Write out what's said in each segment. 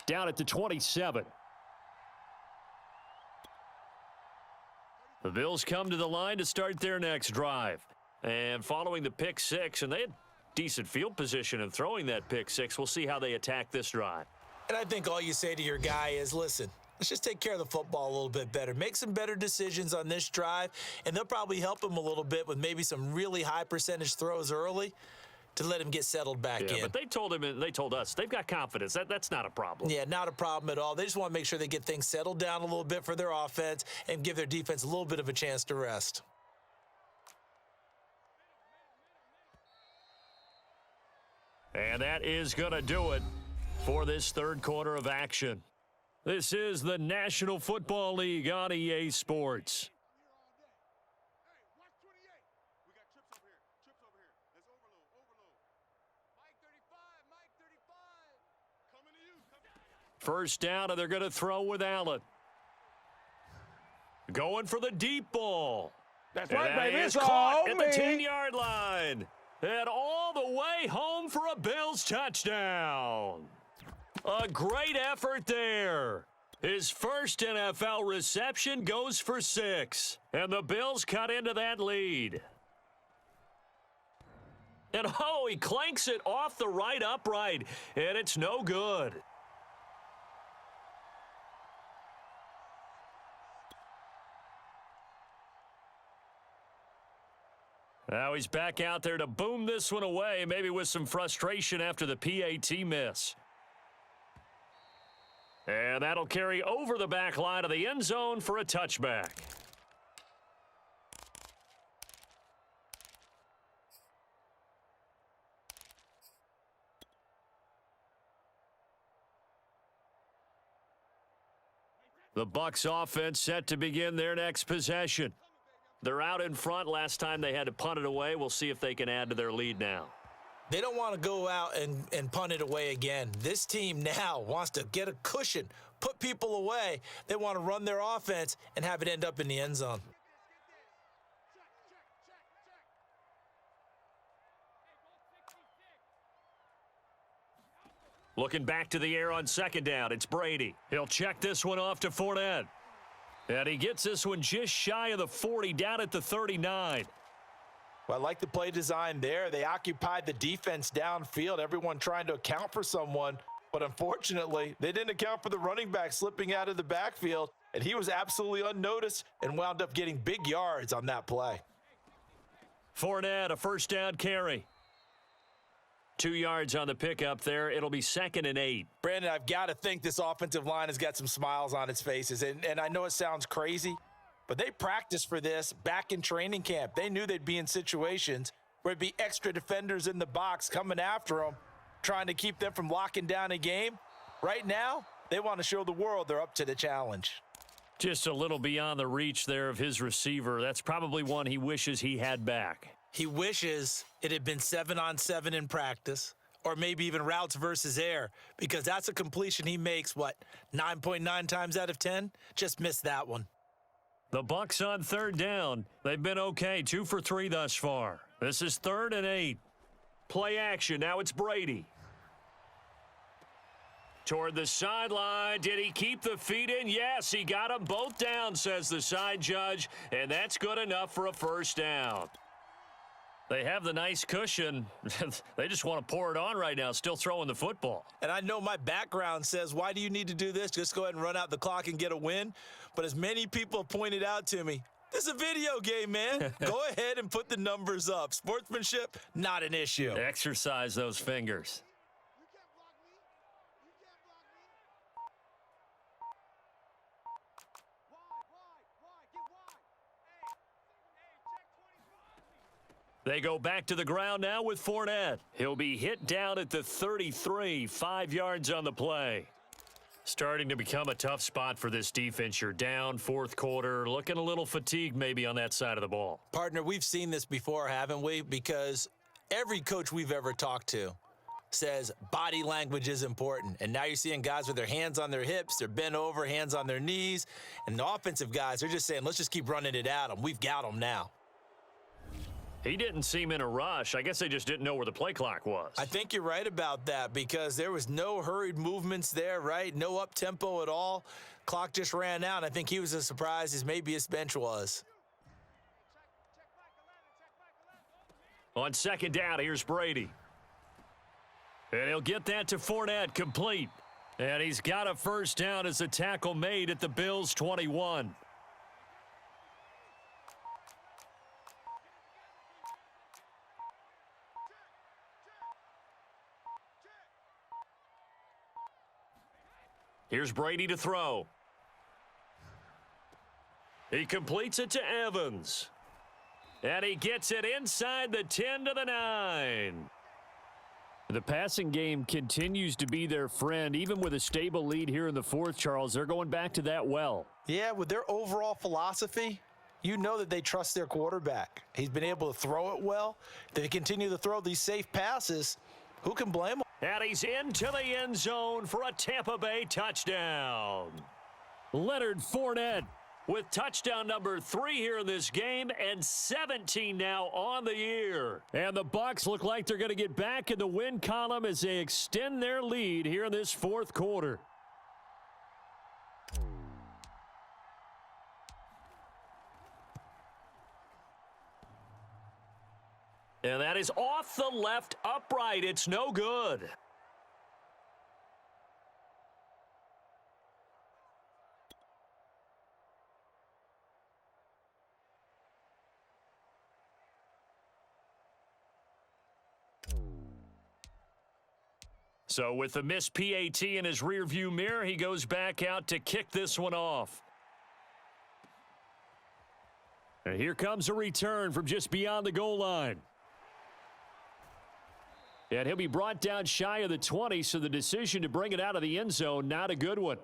Down at the 27. The Bills come to the line to start their next drive. And following the pick six, and they had decent field position in throwing that pick six. We'll see how they attack this drive. And I think all you say to your guy is, listen, let's just take care of the football a little bit better. Make some better decisions on this drive, and they'll probably help him a little bit with maybe some really high percentage throws early to let him get settled back in. But they told him, and they told us, they've got confidence. That's not a problem. Yeah, not a problem at all. They just want to make sure they get things settled down a little bit for their offense and give their defense a little bit of a chance to rest. And that is going to do it for this third quarter of action. This is the National Football League on EA Sports. First down, and they're going to throw with Allen. Going for the deep ball. That's right, baby. It's caught at the 10-yard line. And all the way home for a Bills touchdown. A great effort there. His first NFL reception goes for 6. And the Bills cut into that lead. And oh, he clanks it off the right upright. And it's no good. Now he's back out there to boom this one away, maybe with some frustration after the PAT miss. And that'll carry over the back line of the end zone for a touchback. The Bucs offense set to begin their next possession. They're out in front. Last time they had to punt it away. We'll see if they can add to their lead now. They don't want to go out and punt it away again. This team now wants to get a cushion, put people away. They want to run their offense and have it end up in the end zone. Looking back to the air on second down. It's Brady. He'll check this one off to Fournette. And he gets this one just shy of the 40, down at the 39. Well, I like the play design there. They occupied the defense downfield, everyone trying to account for someone. But unfortunately, they didn't account for the running back slipping out of the backfield, and he was absolutely unnoticed and wound up getting big yards on that play. Fournette, a first down carry. 2 yards on the pickup there. It'll be 2nd and 8. Brandon, I've got to think this offensive line has got some smiles on its faces. And I know it sounds crazy, but they practiced for this back in training camp. They knew they'd be in situations where there'd be extra defenders in the box coming after them, trying to keep them from locking down a game. Right now, they want to show the world they're up to the challenge. Just a little beyond the reach there of his receiver. That's probably one he wishes he had back. He wishes it had been 7-on-7 in practice, or maybe even routes versus air, because that's a completion he makes, 9.9 times out of 10? Just missed that one. The Bucs on third down. They've been okay, 2 for 3 thus far. This is 3rd and 8. Play action. Now it's Brady. Toward the sideline. Did he keep the feet in? Yes, he got them both down, says the side judge, and that's good enough for a first down. They have the nice cushion. They just want to pour it on right now, still throwing the football. And I know my background says, why do you need to do this? Just go ahead and run out the clock and get a win. But as many people have pointed out to me, this is a video game, man. Go ahead and put the numbers up. Sportsmanship, not an issue. Exercise those fingers. They go back to the ground now with Fournette. He'll be hit down at the 33, 5 yards on the play. Starting to become a tough spot for this defense. You're down, fourth quarter, looking a little fatigued maybe on that side of the ball. Partner, we've seen this before, haven't we? Because every coach we've ever talked to says body language is important. And now you're seeing guys with their hands on their hips, they're bent over, hands on their knees. And the offensive guys are just saying, let's just keep running it at them. We've got them now. He didn't seem in a rush. I guess they just didn't know where the play clock was. I think you're right about that because there was no hurried movements there, right? No up-tempo at all. Clock just ran out. I think he was as surprised as maybe his bench was. On second down, here's Brady. And he'll get that to Fournette, complete. And he's got a first down as the tackle made at the Bills' 21. Here's Brady to throw. He completes it to Evans. And he gets it inside the 10 to the 9. The passing game continues to be their friend, even with a stable lead here in the fourth, Charles. They're going back to that well. Yeah, with their overall philosophy, you know that they trust their quarterback. He's been able to throw it well. They continue to throw these safe passes. Who can blame him? And he's into the end zone for a Tampa Bay touchdown. Leonard Fournette with touchdown number 3 here in this game and 17 now on the year. And the Bucs look like they're going to get back in the win column as they extend their lead here in this fourth quarter. And that is off the left upright. It's no good. So with the missed PAT in his rearview mirror, he goes back out to kick this one off. And here comes a return from just beyond the goal line. And he'll be brought down shy of the 20, so the decision to bring it out of the end zone, not a good one.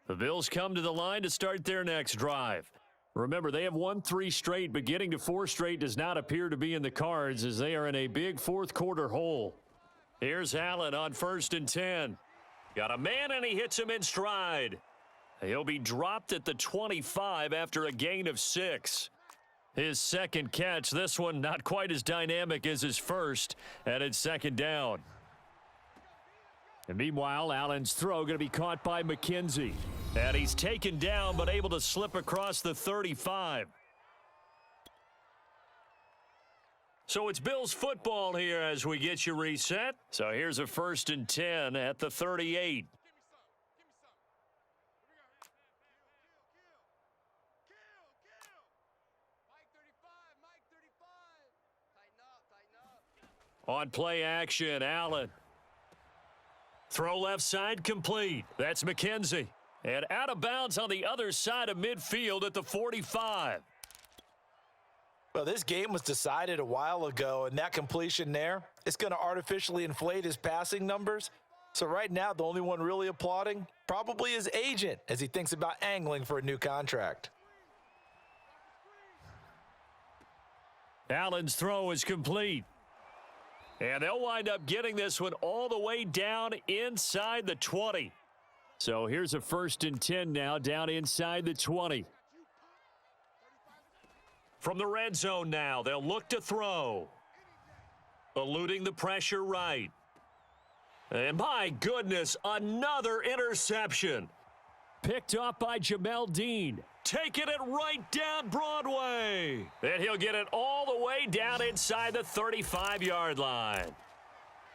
The Bills come to the line to start their next drive. Remember, they have won 3 straight, but getting to 4 straight does not appear to be in the cards as they are in a big fourth quarter hole. Here's Allen on 1st and 10. Got a man and he hits him in stride. He'll be dropped at the 25 after a gain of 6. His second catch, this one not quite as dynamic as his first, and it's second down. And meanwhile, Allen's throw going to be caught by McKenzie. And he's taken down but able to slip across the 35. So it's Bills football here as we get you reset. So here's a 1st and 10 at the 38. On play action, Allen. Throw left side complete. That's McKenzie. And out of bounds on the other side of midfield at the 45. Well, this game was decided a while ago, and that completion there is going to artificially inflate his passing numbers. So right now, the only one really applauding probably his agent as he thinks about angling for a new contract. Allen's throw is complete. And they'll wind up getting this one all the way down inside the 20. So here's a 1st and 10 now down inside the 20. From the red zone now, they'll look to throw. Eluding the pressure right. And my goodness, another interception. Picked off by Jamel Dean. Taking it right down Broadway. And he'll get it all the way down inside the 35-yard line.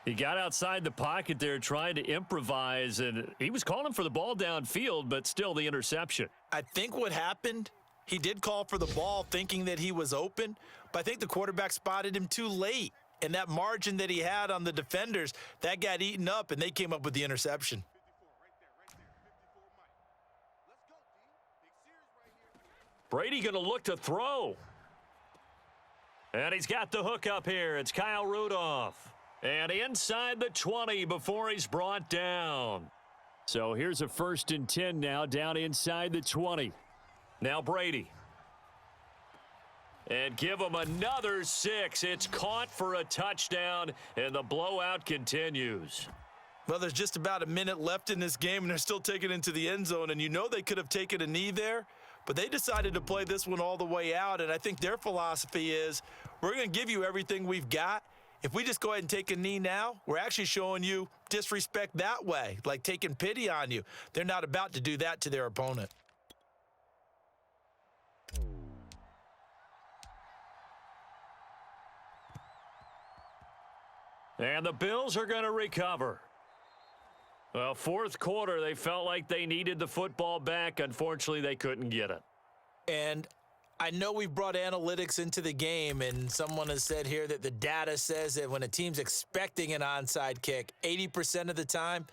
He got outside the pocket there trying to improvise, and he was calling for the ball downfield, but still the interception. I think what happened, he did call for the ball thinking that he was open, but I think the quarterback spotted him too late. And that margin that he had on the defenders, that got eaten up, and they came up with the interception. Brady going to look to throw. And he's got the hook up here. It's Kyle Rudolph. And inside the 20 before he's brought down. So here's a 1st and 10 now down inside the 20. Now Brady. And give him another 6. It's caught for a touchdown, and the blowout continues. Well, there's just about a minute left in this game, and they're still taking it into the end zone. And you know they could have taken a knee there, but they decided to play this one all the way out. And I think their philosophy is, we're going to give you everything we've got. If we just go ahead and take a knee now, we're actually showing you disrespect that way, like taking pity on you. They're not about to do that to their opponent. And the Bills are going to recover. Well, fourth quarter, they felt like they needed the football back. Unfortunately, they couldn't get it. And I know we've brought analytics into the game, and someone has said here that the data says that when a team's expecting an onside kick, 80% of the time,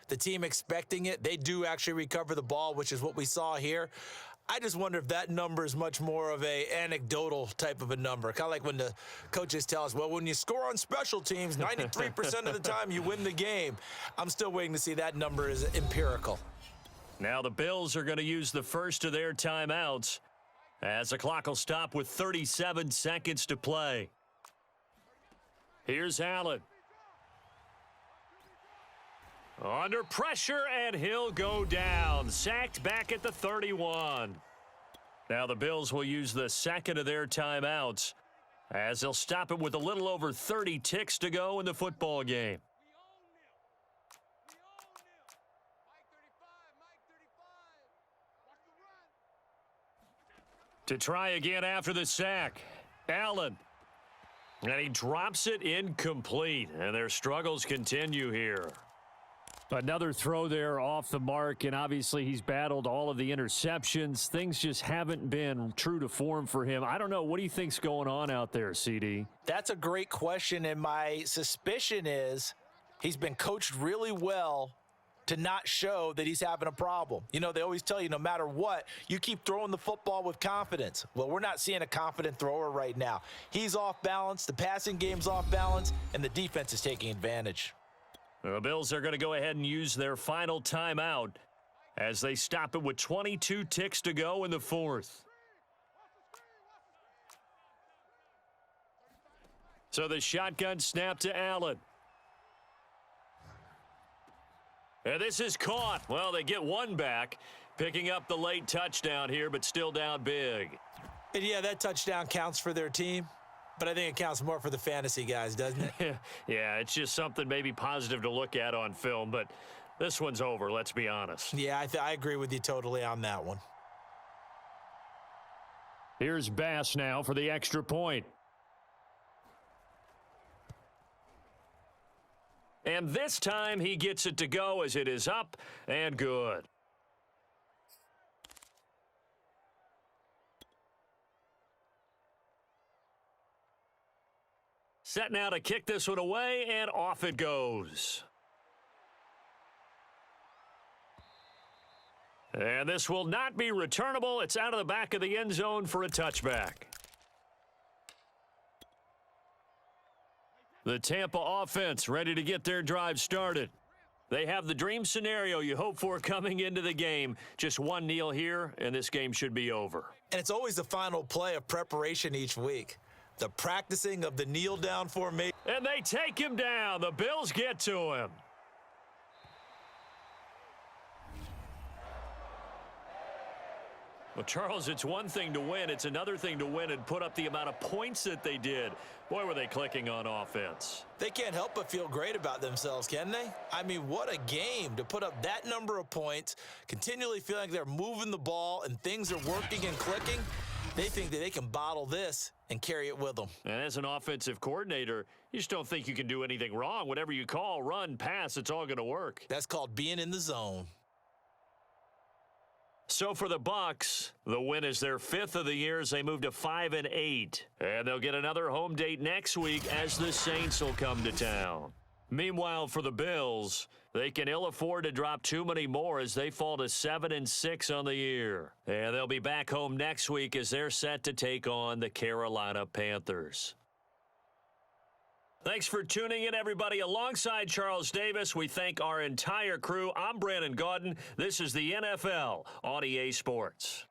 the team expecting it, they do actually recover the ball, which is what we saw here. I just wonder if that number is much more of a anecdotal type of a number. Kind of like when the coaches tell us, well, when you score on special teams, 93% of the time you win the game. I'm still waiting to see that number is empirical. Now the Bills are going to use the first of their timeouts as the clock will stop with 37 seconds to play. Here's Allen. Under pressure, and he'll go down. Sacked back at the 31. Now the Bills will use the second of their timeouts as they'll stop it with a little over 30 ticks to go in the football game. To try again after the sack, Allen. And he drops it incomplete, and their struggles continue here. Another throw there off the mark, and obviously he's battled all of the interceptions. Things just haven't been true to form for him. I don't know. What do you think's going on out there, CD? That's a great question, and my suspicion is he's been coached really well to not show that he's having a problem. You know, they always tell you no matter what, you keep throwing the football with confidence. Well, we're not seeing a confident thrower right now. He's off balance, the passing game's off balance, and the defense is taking advantage. The Bills are going to go ahead and use their final timeout as they stop it with 22 ticks to go in the fourth. So the shotgun snap to Allen. And this is caught. Well, they get one back, picking up the late touchdown here, but still down big. And yeah, that touchdown counts for their team. But I think it counts more for the fantasy guys, doesn't it? Yeah, it's just something maybe positive to look at on film, but this one's over, let's be honest. Yeah, I agree with you totally on that one. Here's Bass now for the extra point. And this time he gets it to go as it is up and good. Set now to kick this one away, and off it goes. And this will not be returnable. It's out of the back of the end zone for a touchback. The Tampa offense ready to get their drive started. They have the dream scenario you hope for coming into the game. Just one kneel here, and this game should be over. And it's always the final play of preparation each week. The practicing of the kneel down formation. And they take him down. The Bills get to him. Well, Charles, it's one thing to win. It's another thing to win and put up the amount of points that they did. Boy, were they clicking on offense. They can't help but feel great about themselves, can they? I mean, what a game to put up that number of points, continually feeling like they're moving the ball and things are working and clicking. They think that they can bottle this and carry it with them. And as an offensive coordinator, you just don't think you can do anything wrong. Whatever you call, run, pass, it's all going to work. That's called being in the zone. So for the Bucs, the win is their 5th of the year as they move to 5-8. And they'll get another home date next week as the Saints will come to town. Meanwhile, for the Bills, they can ill afford to drop too many more as they fall to 7-6 on the year. And they'll be back home next week as they're set to take on the Carolina Panthers. Thanks for tuning in, everybody. Alongside Charles Davis, we thank our entire crew. I'm Brandon Gaudin. This is the NFL on EA Sports.